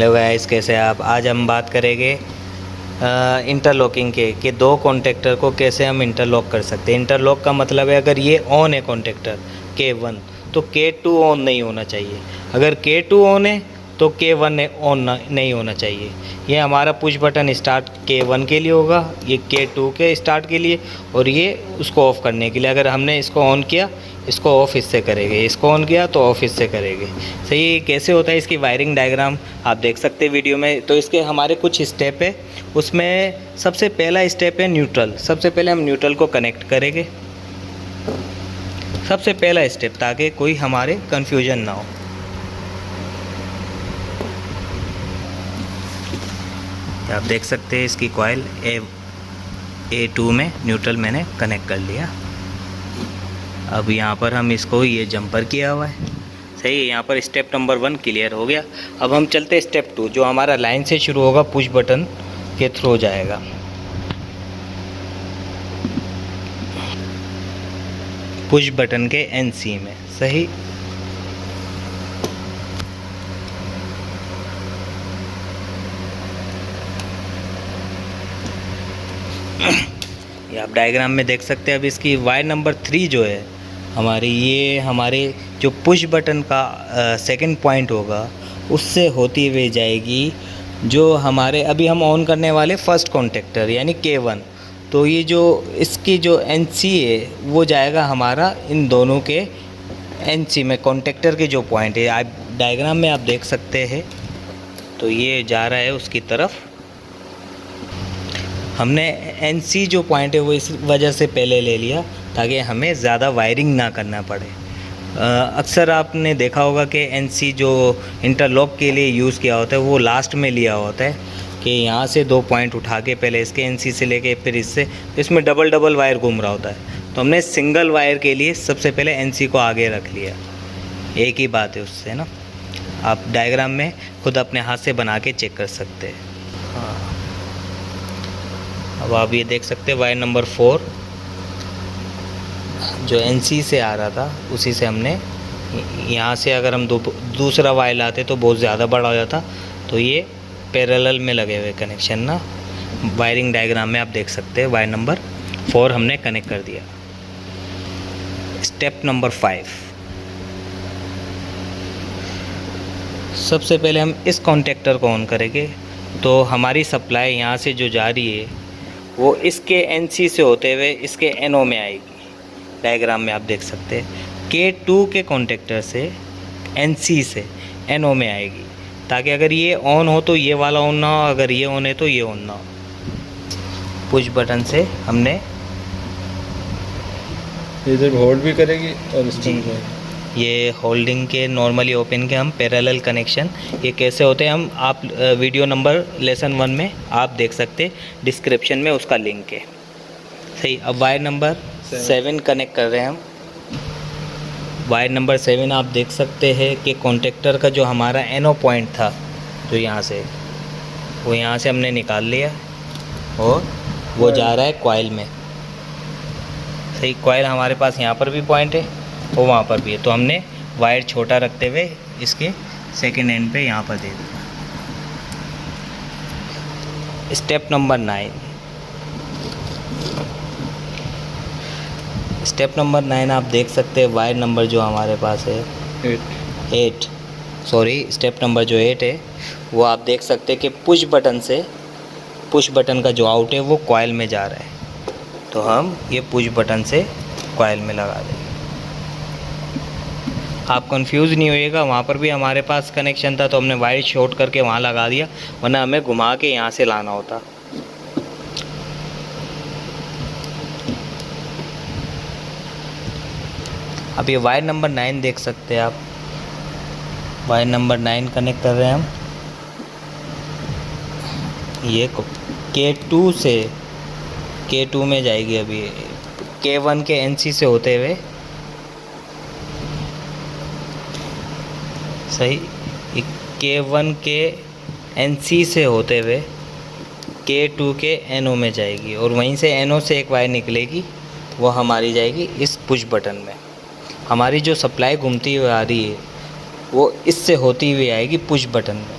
Hello guys, कैसे आप। आज हम बात करेंगे इंटरलॉकिंग के कि दो कॉन्टेक्टर को कैसे हम इंटरलॉक कर सकते हैं। इंटरलॉक का मतलब है अगर ये ऑन है कॉन्टेक्टर K1 तो K2 ऑन नहीं होना चाहिए। अगर K2 ऑन है तो K1 ऑन नहीं होना चाहिए। ये हमारा पुश बटन स्टार्ट K1 के लिए होगा, ये K2 के स्टार्ट के लिए, और ये उसको ऑफ़ करने के लिए। अगर हमने इसको ऑन किया, इसको ऑफ़ इससे करेंगे, इसको ऑन किया तो ऑफ़ इससे करेंगे। सही कैसे होता है इसकी वायरिंग डायग्राम आप देख सकते हैं वीडियो में। तो इसके हमारे कुछ स्टेप है, उसमें सबसे पहला स्टेप है न्यूट्रल। सबसे पहले हम न्यूट्रल को कनेक्ट करेंगे, सबसे पहला स्टेप, ताकि कोई हमारे कन्फ्यूजन ना हो। आप देख सकते हैं इसकी कॉइल A2 में न्यूट्रल मैंने कनेक्ट कर लिया। अब यहाँ पर हम इसको ये जंपर किया हुआ है, सही है। यहाँ पर स्टेप नंबर 1 क्लियर हो गया। अब हम चलते हैं स्टेप 2, जो हमारा लाइन से शुरू होगा, पुश बटन के थ्रू जाएगा। पुश बटन के NC में, सही। ये आप डायग्राम में देख सकते हैं। अब इसकी वायर नंबर 3 जो है हमारी, ये हमारे जो पुश बटन का सेकंड पॉइंट होगा, उससे होती हुई जाएगी जो हमारे अभी हम ऑन करने वाले फर्स्ट कॉन्टेक्टर यानी K1। तो ये जो इसकी जो NC है वो जाएगा हमारा इन दोनों के NC में, कॉन्टेक्टर के जो पॉइंट है आप डायग्राम में आप देख सकते हैं। तो ये जा रहा है उसकी तरफ। हमने NC जो पॉइंट है वो इस वजह से पहले ले लिया ताकि हमें ज़्यादा वायरिंग ना करना पड़े। अक्सर आपने देखा होगा कि NC जो इंटरलॉक के लिए यूज़ किया होता है वो लास्ट में लिया होता है, कि यहाँ से 2 पॉइंट उठा के पहले इसके NC से लेके फिर इससे, तो इसमें डबल वायर घूम रहा होता है। तो हमने सिंगल वायर के लिए सबसे पहले NC को आगे रख लिया। एक ही बात है उससे ना, आप डायग्राम में खुद अपने हाथ से बना के चेक कर सकते हैं। हाँ, अब आप ये देख सकते हैं वायर नंबर 4 जो NC से आ रहा था, उसी से हमने यहाँ से अगर हम दूसरा वायर लाते तो बहुत ज़्यादा बड़ा हो जाता। तो ये पैरेलल में लगे हुए कनेक्शन ना, वायरिंग डायग्राम में आप देख सकते हैं। वायर नंबर 4 हमने कनेक्ट कर दिया। स्टेप नंबर 5, सबसे पहले हम इस कॉन्टेक्टर को ऑन करेंगे। तो हमारी सप्लाई यहाँ से जो जा रही है वो इसके NC से होते हुए इसके NO में आएगी। डायग्राम में आप देख सकते हैं K2 के कॉन्टेक्टर से NC से NO में आएगी, ताकि अगर ये ऑन हो तो ये वाला ऑन ना हो, अगर ये ऑन है तो ये ऑन ना हो। पुश बटन से हमने इधर होल्ड भी करेगी और जी, ये होल्डिंग के नॉर्मली ओपन के हम पैरेलल कनेक्शन ये कैसे होते हैं, हम आप वीडियो नंबर लेसन 1 में आप देख सकते, डिस्क्रिप्शन में उसका लिंक है, सही। अब वायर नंबर 7 कनेक्ट कर रहे हैं हम। वायर नंबर 7 आप देख सकते हैं कि कॉन्टेक्टर का जो हमारा NO पॉइंट था, जो यहाँ से, वो यहाँ से हमने निकाल लिया और वो जा रहा है कॉइल में, सही। कॉइल हमारे पास यहाँ पर भी पॉइंट है और वहाँ पर भी है। तो हमने वायर छोटा रखते हुए इसके सेकेंड एंड पे यहाँ पर दे दिया। स्टेप नंबर 9, स्टेप नंबर 9 आप देख सकते हैं। वायर नंबर जो हमारे पास है 8, सॉरी, स्टेप नंबर जो 8 है वो आप देख सकते हैं कि पुश बटन से, पुश बटन का जो आउट है वो कॉइल में जा रहा है। तो हम ये पुश बटन से कॉइल में लगा देंगे। आप कंफ्यूज नहीं होइएगा, वहाँ पर भी हमारे पास कनेक्शन था तो हमने वायर शॉर्ट करके वहाँ लगा दिया, वरना हमें घुमा के यहाँ से लाना होता। अब ये वायर नंबर 9 देख सकते हैं आप। वायर नंबर 9 कनेक्ट कर रहे हैं हम। ये K2 से K2 में जाएगी। अभी K1 के NC से होते हुए, सही, K1 के NC से होते हुए K2 के NO में जाएगी, और वहीं से NO से एक वायर निकलेगी, वो हमारी जाएगी इस पुश बटन में। हमारी जो सप्लाई घूमती हुई आ रही है वो इससे होती हुई आएगी पुश बटन में।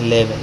11